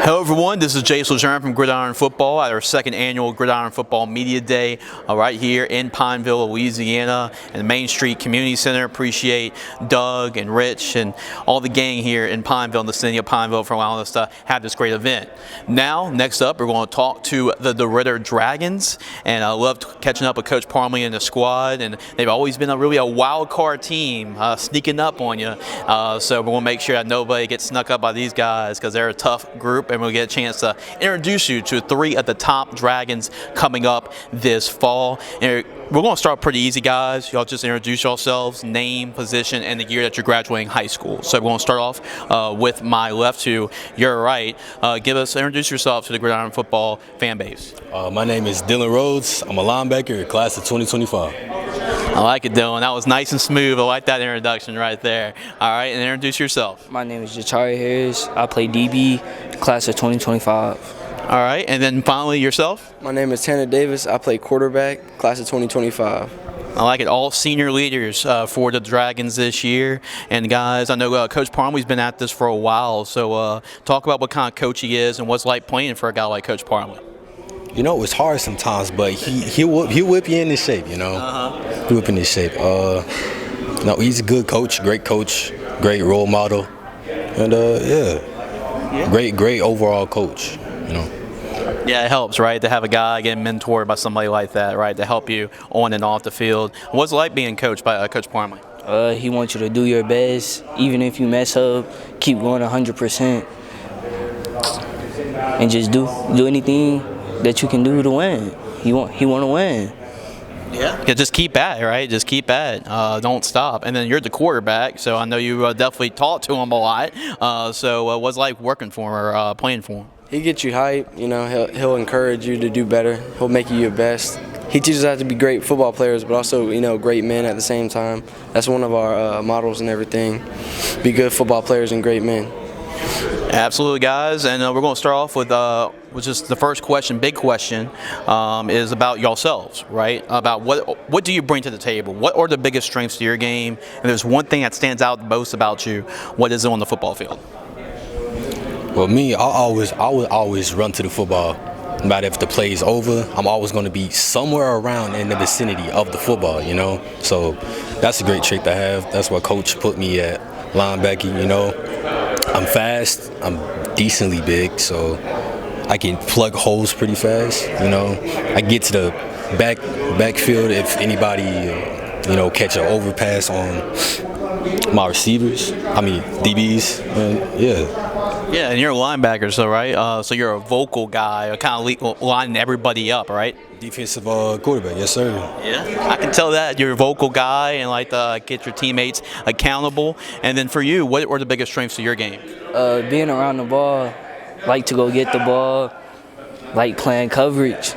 Hello everyone, this is Jason Lejeune from Gridiron Football at our second annual Gridiron Football Media Day right here in Pineville, Louisiana, in the Main Street Community Center. Appreciate Doug and Rich and all the gang here in Pineville, in the city of Pineville, for allowing us to have this great event. Now, next up, we're going to talk to the DeRidder Dragons, and I loved catching up with Coach Parmley and the squad, and they've always been really a wild card team, sneaking up on you. So we want to make sure that nobody gets snuck up by these guys, because they're a tough group, and we'll get a chance to introduce you to three of the top Dragons coming up this fall. And we're going to start pretty easy, guys. Y'all just introduce yourselves, name, position, and the year that you're graduating high school. So we're going to start off with my left to your right. Introduce yourself to the Gridiron Football fan base. My name is Dylon Rhodes. I'm a linebacker, class of 2025. I like it, Dylan. That was nice and smooth. I like that introduction right there. All right, and introduce yourself. My name is Jatari. I play DB, class of 2025. All right, and then finally yourself. My name is Tanner Davis. I play quarterback, class of 2025. I like it. All senior leaders for the Dragons this year. And guys, I know Coach Parmley's been at this for a while, so talk about what kind of coach he is and what's like playing for a guy like Coach Parmley. You know, it's hard sometimes, but he'll whip you into shape, you know. He'll whip you into shape. No, he's a good coach, great role model, and great overall coach, you know. Yeah, it helps, right, to have a guy getting mentored by somebody like that, right, to help you on and off the field. What's it like being coached by Coach Parmley? He wants you to do your best, even if you mess up, keep going 100%, and just do anything that you can do to win. He want to win. Yeah, just keep at it, right? Just keep at it. Don't stop. And then you're the quarterback, so I know you definitely talk to him a lot. So what's it like working for him or playing for him? He gets you hype. You know, he'll encourage you to do better. He'll make you your best. He teaches us how to be great football players, but also, you know, great men at the same time. That's one of our models and everything. Be good football players and great men. Absolutely, guys, and we're going to start off with just the first question, big question, is about yourselves, right? About what do you bring to the table? What are the biggest strengths to your game? And there's one thing that stands out the most about you. What is it on the football field? Well, me, I would always run to the football. No matter if the play is over, I'm always going to be somewhere around in the vicinity of the football, you know? So that's a great trait to have. That's what Coach put me at, linebacking, you know? I'm fast, I'm decently big, so I can plug holes pretty fast, you know. I get to the backfield if anybody, you know, catch an overpass on my receivers, DBs, and yeah. Yeah, and you're a linebacker, so right? So you're a vocal guy, kind of lining everybody up, right? Defensive quarterback, yes sir. Yeah, I can tell that you're a vocal guy and like to get your teammates accountable. And then for you, what are the biggest strengths of your game? Being around the ball, like to go get the ball, like playing coverage,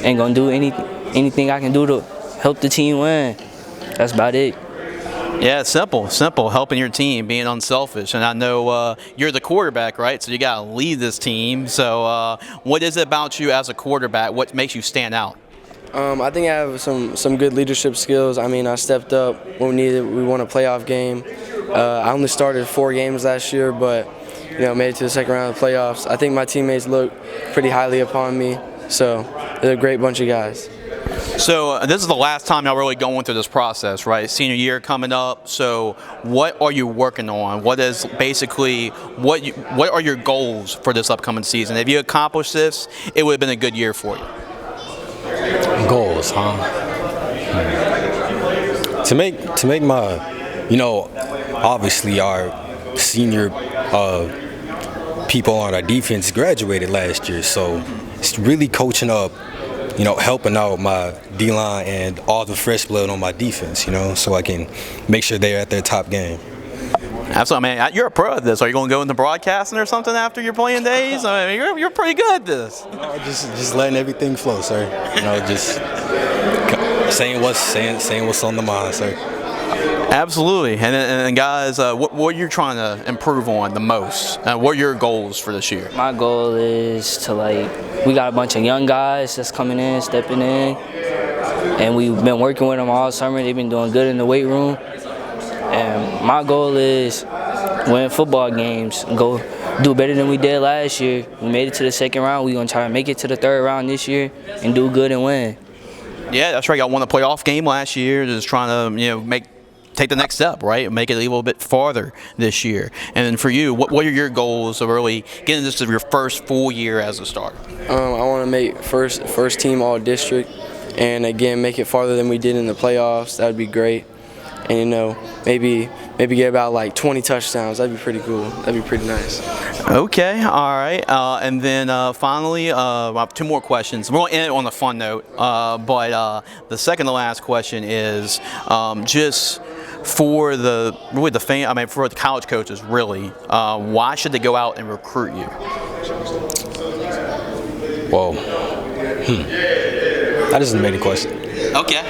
ain't gonna do anything I can do to help the team win. That's about it. Yeah, simple, helping your team, being unselfish. And I know you're the quarterback, right? So you got to lead this team. So what is it about you as a quarterback? What makes you stand out? I think I have some good leadership skills. I stepped up when we needed. We won a playoff game. I only started 4 games last year, but you know, made it to the second round of the playoffs. I think my teammates look pretty highly upon me. So they're a great bunch of guys. So this is the last time y'all really going through this process, right? Senior year coming up. So what are you working on? What is basically what are your goals for this upcoming season? If you accomplish this, it would have been a good year for you. Goals, huh? To make my, you know, obviously our senior people on our defense graduated last year, so it's really coaching up, you know, helping out my D-line and all the fresh blood on my defense, you know, so I can make sure they're at their top game. Absolutely, man. You're a pro at this. Are you going to go into broadcasting or something after your playing days? I mean, you're pretty good at this. No, just letting everything flow, sir. You know, just saying what's on the mind, sir. Absolutely. And guys, what are you trying to improve on the most? What are your goals for this year? My goal is to, we got a bunch of young guys that's coming in, stepping in, and we've been working with them all summer. They've been doing good in the weight room. And my goal is win football games, go do better than we did last year. We made it to the second round. We're going to try to make it to the third round this year and do good and win. Yeah, that's right. Y'all won a playoff game last year. Just trying to, take the next step, right? Make it a little bit farther this year. And then for you, what are your goals of really getting this to your first full year as a starter? I want to make first team all district, and again make it farther than we did in the playoffs. That would be great. And maybe get about like 20 touchdowns. That'd be pretty cool. That'd be pretty nice. Okay, all right. And then finally, I have 2 more questions. We're going to end it on a fun note. But the second to last question is just for the college coaches, really, why should they go out and recruit you? Well, that is an amazing question. Okay.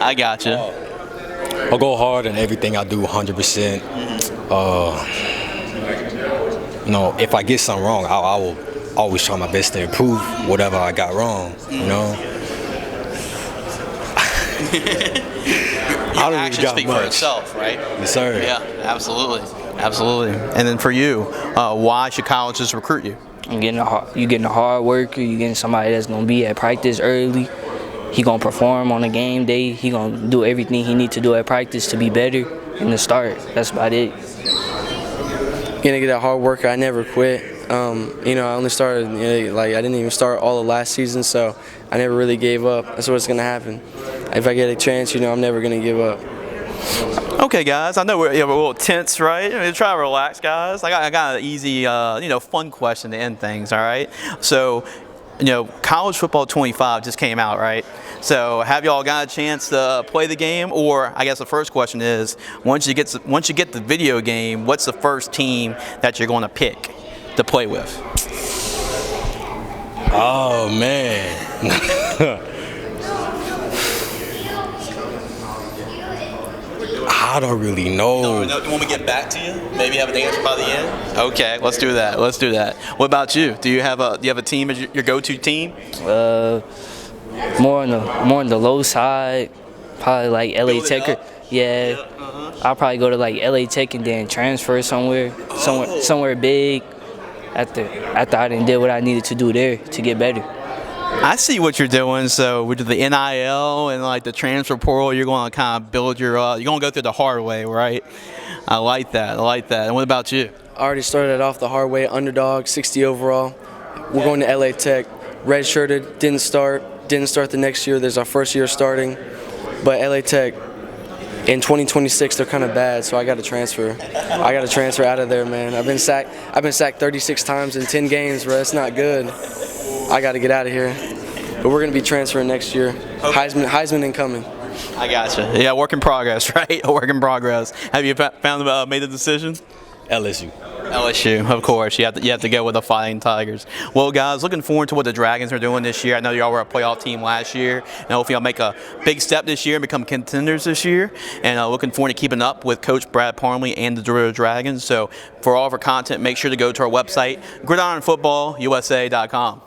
I got you. I'll go hard in everything I do, 100%. If I get something wrong, I will always try my best to improve whatever I got wrong. Your actions speak for itself, right? Yes, sir. Yeah, absolutely. And then for you, why should colleges recruit you? You getting a hard worker. You getting somebody that's gonna be at practice early. He gonna perform on a game day. He gonna do everything he need to do at practice to be better in the start. That's about it. Gonna get a hard worker. I never quit. I only started I didn't even start all of last season, so I never really gave up. That's what's gonna happen. If I get a chance, I'm never gonna give up. Okay, guys. I know we're a little tense, right? Try to relax, guys. I got an easy, fun question to end things. All right. So, College Football 25 just came out, right? So, have y'all got a chance to play the game? Or I guess the first question is, once you get the video game, what's the first team that you're going to pick to play with? Oh man. I don't really know. You want me to get back to you? Maybe have an answer by the end? Okay, let's do that. What about you? Do you have a team as your go-to team? More on the low side, probably like LA Tech. Yeah. I'll probably go to like LA Tech and then transfer somewhere big after I done did what I needed to do there to get better. I see what you're doing. So with the NIL and like the transfer portal, you're going to kind of build you're going to go through the hard way, right? I like that. And what about you? I already started off the hard way, underdog, 60 overall. We're going to LA Tech, redshirted, didn't start the next year. There's our first year starting, but LA Tech in 2026 they're kind of bad, so I got to transfer. I got to transfer out of there, man. I've been sacked 36 times in 10 games, bro. That's not good. I got to get out of here. But we're going to be transferring next year. Heisman incoming. I gotcha. Yeah, work in progress, right? Work in progress. Have you made a decision? LSU, of course. You have to go with the Fighting Tigers. Well, guys, looking forward to what the Dragons are doing this year. I know y'all were a playoff team last year, and hopefully y'all make a big step this year and become contenders this year. And looking forward to keeping up with Coach Brad Parmley and the DeRidder Dragons. So for all of our content, make sure to go to our website, gridironfootballusa.com.